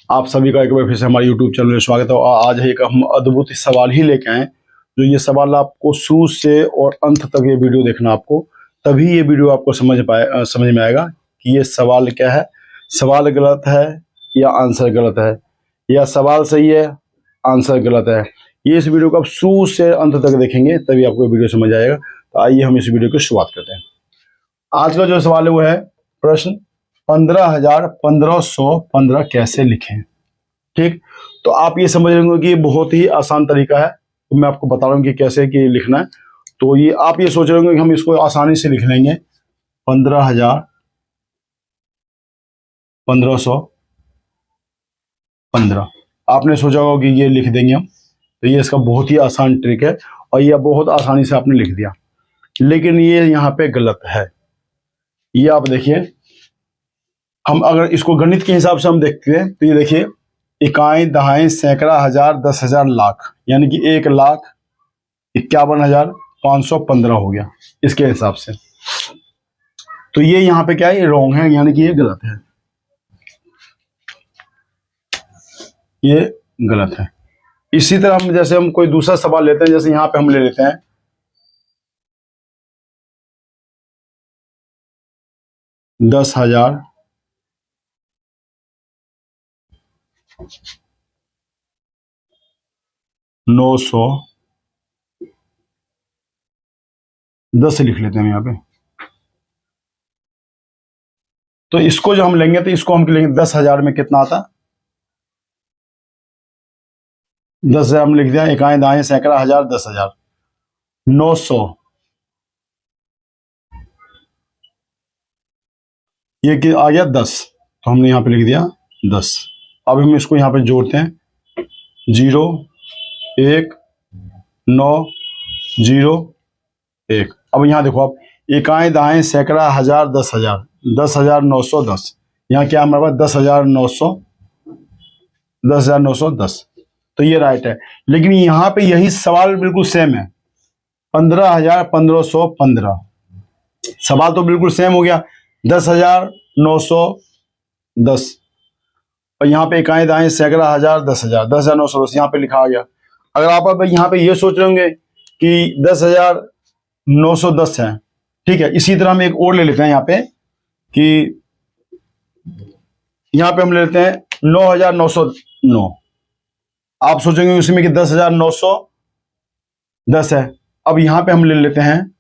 आप सभी का एक बार फिर से हमारे YouTube चैनल में स्वागत है। और आज एक हम अद्भुत सवाल ही लेके आए, जो ये सवाल आपको शुरू से और अंत तक ये वीडियो देखना आपको, तभी ये वीडियो आपको समझ में आएगा कि ये सवाल क्या है, सवाल गलत है या आंसर गलत है, या सवाल सही है आंसर गलत है। ये इस वीडियो को आप शुरू से अंत तक देखेंगे तभी आपको वीडियो समझ आएगा। तो आइए हम इस वीडियो की शुरुआत करते हैं। आज का जो सवाल है वो है प्रश्न 15,1515 कैसे लिखें। ठीक, तो आप ये समझ रहे होंगे कि बहुत ही आसान तरीका है, तो मैं आपको बता रहा हूँ कि कैसे कि लिखना है। तो ये आप ये सोच रहे होंगे कि हम इसको आसानी से लिख लेंगे 15,1515। आपने सोचा होगा कि ये लिख देंगे हम, तो ये इसका बहुत ही आसान ट्रिक है और ये बहुत आसानी से आपने लिख दिया, लेकिन ये यहाँ पे गलत है। ये आप देखिए, हम अगर इसको गणित के हिसाब से हम देखते हैं तो ये देखिए, इकाई दहाई सैकड़ा हजार 10,000 लाख, यानी कि 1,51,515 हो गया इसके हिसाब से। तो ये यहाँ पे क्या है, ये रॉन्ग है, यानी कि ये गलत है, ये गलत है। इसी तरह हम जैसे हम कोई दूसरा सवाल लेते हैं, जैसे यहाँ पे हम ले लेते हैं 10,000 910 लिख लेते हैं यहाँ पे। तो इसको जो हम लेंगे तो इसको हम लेंगे 10,000 में कितना आता, 10,000 हम लिख दिया, इकाई दहाई सैकड़ा हजार 10,000, 900 ये कि आ गया 10, तो हमने यहाँ पे लिख दिया 10। अब हम इसको यहाँ पे जोड़ते हैं 0 1 9 0 1। अब यहाँ देखो आप, इकाई दहाई सैकड़ा हजार 10,000, 10,910, यहाँ क्या हमारे पास 10,910। तो ये राइट है, लेकिन यहाँ पे यही सवाल बिल्कुल सेम है, 15,1515। सवाल तो बिल्कुल सेम हो गया, 10,910, और यहाँ पे इकाई दहाई सैकड़ा हजार 10,000, 10,910 यहाँ पे लिखा आ गया। अगर आप अब यहाँ पे ये सोच रहे होंगे कि 10,910 है, ठीक है, इसी तरह हम एक और ले लेते हैं यहाँ पे, कि यहाँ पे हम ले लेते हैं 9,909। आप सोचेंगे उसमें कि 10,910 है। अब यहाँ पे हम ले लेते हैं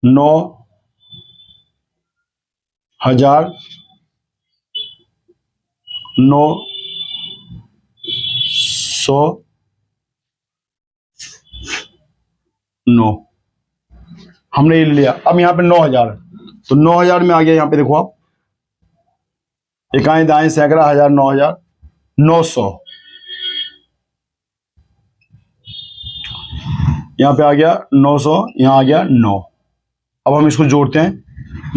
9,909 हमने ये ले लिया। अब यहाँ पे 9,000, तो 9,000 में आ गया, यहाँ पे देखो आप, इकाई दहाई सैकड़ा हजार 9,000, 900 यहाँ पे आ गया 900, यहाँ आ गया 9। अब हम इसको जोड़ते हैं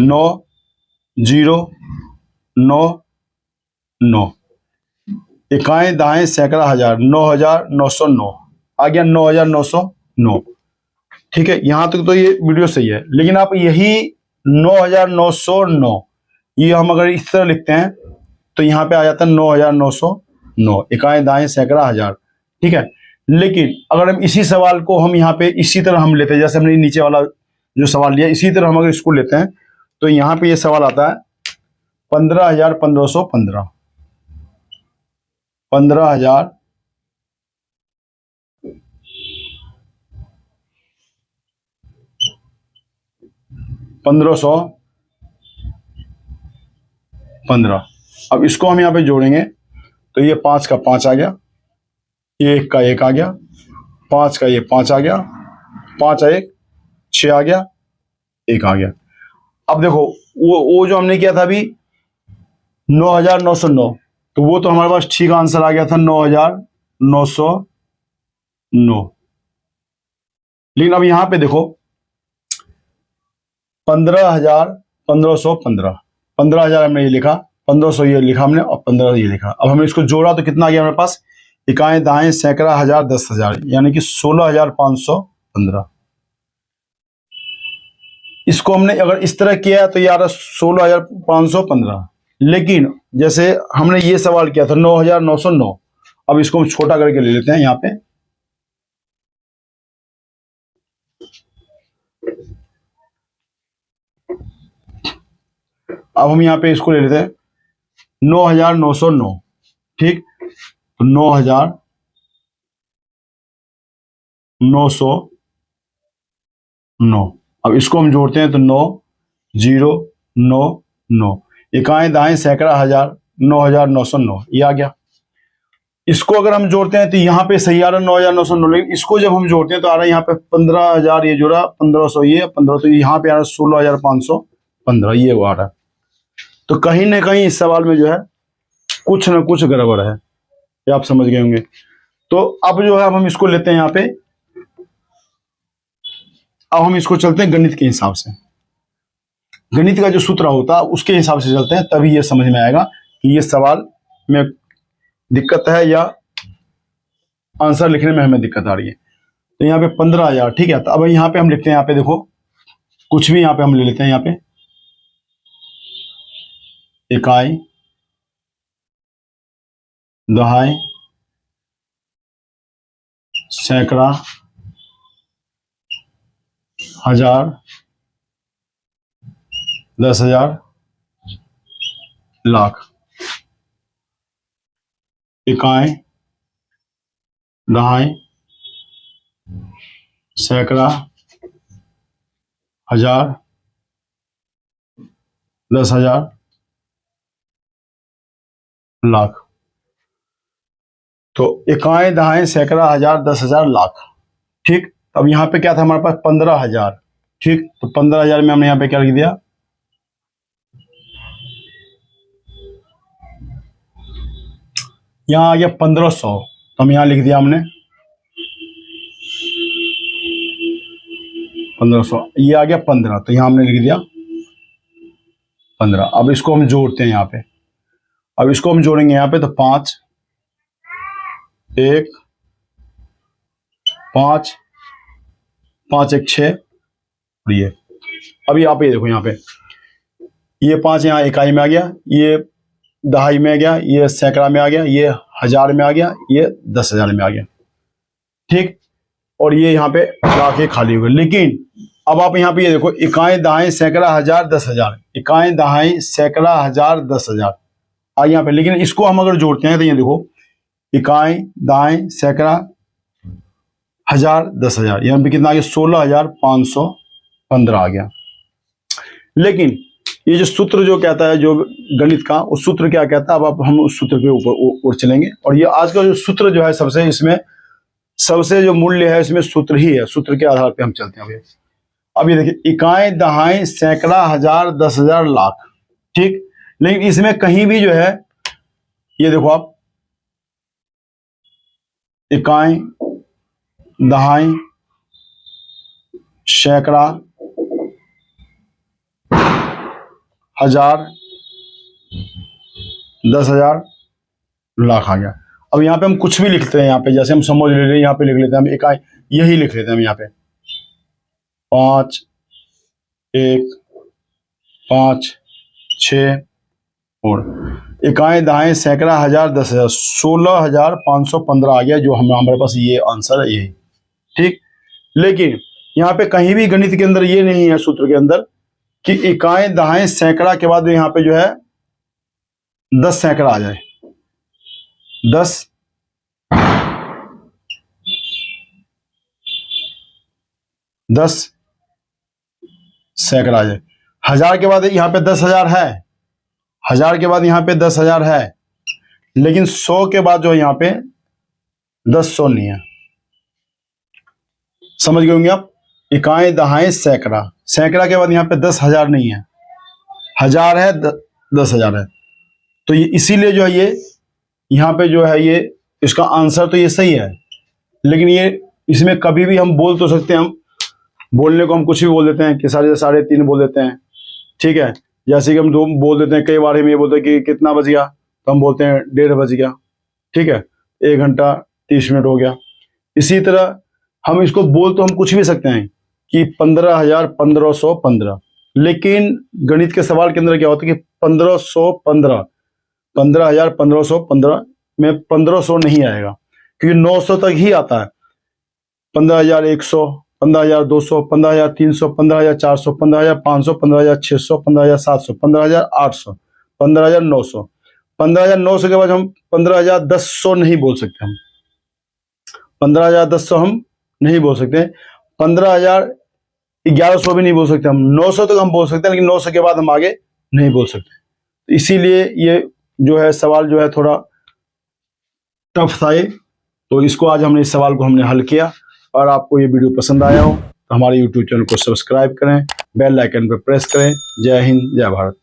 9 0 9 9, इकाई दहाई सैकड़ा हजार 9,909 आ गया 9,909। ठीक है, यहां तक तो ये वीडियो सही है, लेकिन आप यही 9,909 ये हम अगर इस तरह लिखते हैं तो यहाँ पे आ जाता है 9,909, इकाई दाएं सैकड़ा हजार। ठीक है, लेकिन अगर हम इसी सवाल को हम यहाँ पे इसी तरह हम लेते हैं, जैसे हमने नीचे वाला जो सवाल लिया, इसी तरह हम अगर इसको लेते हैं तो यहाँ पे ये सवाल आता है 15,1515, 15,1515। अब इसको हम यहाँ पे जोड़ेंगे तो ये 5 का 5 आ गया, ये 1 का 1 आ गया, 5 का ये 5 आ गया, 5 1 6 आ गया, 1 आ गया। अब देखो वो जो हमने किया था अभी 9,909, तो वो तो हमारे पास ठीक आंसर आ गया था 9,909। लेकिन अब यहां पे देखो 15,1515, 15,000 हमने ये लिखा, 1,500 ये लिखा हमने, और 15 ये लिखा। अब हमने इसको जोड़ा तो कितना आ गया हमारे पास, इकाई दाएं सैकड़ा हजार 10,000, यानी कि 16,515। इसको हमने अगर इस तरह किया तो यार 16,515, लेकिन जैसे हमने ये सवाल किया था 9,909, अब इसको हम छोटा करके ले लेते हैं यहाँ पे। अब हम यहाँ पे इसको ले लेते हैं 9,909, ठीक। तो 9,909, अब इसको हम जोड़ते हैं तो 9,099, इकाएं दाएं सैकड़ा हजार 9,909 ये आ गया। इसको अगर हम जोड़ते हैं तो यहाँ पे सही आ रहा है 9,909, लेकिन इसको जब हम जोड़ते हैं तो आ रहा है यहाँ पे 15,000, ये जोड़ा 1,500, ये 15, तो यहाँ पे आ रहा है 16,515, ये वो आ रहा है। तो कहीं ना कहीं इस सवाल में जो है कुछ ना कुछ गड़बड़ है, ये आप समझ गए होंगे। तो अब जो है अब हम इसको लेते हैं यहाँ पे, अब हम इसको चलते हैं गणित के हिसाब से। गणित का जो सूत्र होता है उसके हिसाब से चलते हैं, तभी ये समझ में आएगा कि ये सवाल में दिक्कत है या आंसर लिखने में हमें दिक्कत आ रही है। तो यहाँ पे 15,000, ठीक है। तो अब यहाँ पे हम लिखते हैं, यहाँ पे देखो कुछ भी यहाँ पे हम ले लेते हैं, यहाँ पे इकाई दहाई सैकड़ा हजार 10,000 लाख, इकाई दहाई सैकड़ा हजार 10,000 लाख। तो इकाई दहाई सैकड़ा हजार 10,000 लाख, ठीक। अब यहाँ पे क्या था हमारे पास 15,000, ठीक। तो 15,000 में हमने यहाँ पे क्या लिख दिया, यहाँ आ गया 1,500, तो हम यहाँ लिख दिया हमने 1,500, ये आ गया 15, तो यहाँ हमने लिख दिया 15। अब इसको हम जोड़ते हैं यहाँ पे, अब इसको हम जोड़ेंगे यहाँ पे तो 5 1 5 5 1 6, और ये अब यहाँ पे देखो, यहाँ पे ये 5 यहाँ इकाई में आ गया, ये दहाई में आ गया, ये सैकड़ा में आ गया, ये हजार में आ गया, ये 10,000 में आ गया, ठीक। और ये यहाँ पे लाख ये खाली हो गए। लेकिन अब आप यहाँ पे ये देखो इकाई दहाई सैकड़ा हजार 10,000, इकाई दहाई सैकड़ा हजार 10,000 आ यहाँ पे। लेकिन इसको हम अगर जोड़ते हैं तो ये देखो इकाई दाएं सैकड़ा हजार 10,000, यहाँ पे कितना आ गया 16,515 आ गया। लेकिन ये जो सूत्र जो कहता है जो गणित का, उस सूत्र क्या कहता है, अब हम उस सूत्र के ऊपर चलेंगे। और ये आज का जो सूत्र जो है सबसे इसमें सबसे जो मूल्य है इसमें सूत्र ही है, सूत्र के आधार पे हम चलते हैं। अब ये देखिए इकाई दहाई सैकड़ा हजार 10,000 लाख, ठीक। लेकिन इसमें कहीं भी जो है ये देखो आप इकाई दहाई सैकड़ा हजार 10,000 लाख आ गया। अब यहाँ पे हम कुछ भी लिखते हैं, यहाँ पे जैसे हम समझ ले रहे हैं, यहाँ पे लिख लेते हैं हम इकाई, यही लिख लेते हैं हम यहाँ पे 5 1 5 6, और इकाई दाएं सैकड़ा हजार 10,000 16,515 आ गया, जो हमारे पास ये आंसर है, यही, ठीक। लेकिन यहाँ पे कहीं भी गणित के अंदर ये नहीं है सूत्र के अंदर कि इकाई दहाई सैकड़ा के बाद यहाँ पे जो है 10 सैकड़ा आ जाए, 10 सैकड़ा आ जाए। हजार के बाद यहाँ पे 10,000 है, हजार के बाद यहाँ पे 10,000 है, लेकिन 100 के बाद जो यहाँ पे 10,100 नहीं है। समझ गए होंगे आप, इकाई दहाई सैकड़ा, सैकड़ा के बाद यहाँ पे 10,000 नहीं है, हजार है 10,000 है। तो ये इसीलिए जो है ये यहाँ पे जो है ये इसका आंसर तो ये सही है। लेकिन ये इसमें कभी भी हम बोल तो सकते हैं, हम बोलने को हम कुछ भी बोल देते हैं कि 3.5 बोल देते हैं, ठीक है। जैसे कि हम 2 बोल देते हैं, कई बार हम ये बोलते हैं कि कितना बज गया, तो हम बोलते हैं 1:30 बज गया, ठीक है, 1 घंटा 30 मिनट हो गया। इसी तरह हम इसको बोल तो हम कुछ भी सकते हैं कि 15,000 1515, लेकिन गणित के सवाल के अंदर क्या होता है कि 1515 15,1515 में 1500 नहीं आएगा, क्योंकि 900 तक ही आता है। 15,100, 15,200, 15,300, 15,400, 15,500, 15,600, 15,700, 15,800, 15,900। 15,900 के बाद हम 15,100 नहीं बोल सकते। हम 15,100 हम नहीं बोल सकते। 15,1100 भी नहीं बोल सकते हम। 900 तक हम बोल सकते हैं, लेकिन 900 के बाद हम आगे नहीं बोल सकते। इसीलिए ये जो है सवाल जो है थोड़ा टफ था ये। तो इसको आज हमने इस सवाल को हमने हल किया। और आपको ये वीडियो पसंद आया हो तो हमारे यूट्यूब चैनल को सब्सक्राइब करें, बेल आइकन पर प्रेस करें। जय हिंद, जय भारत।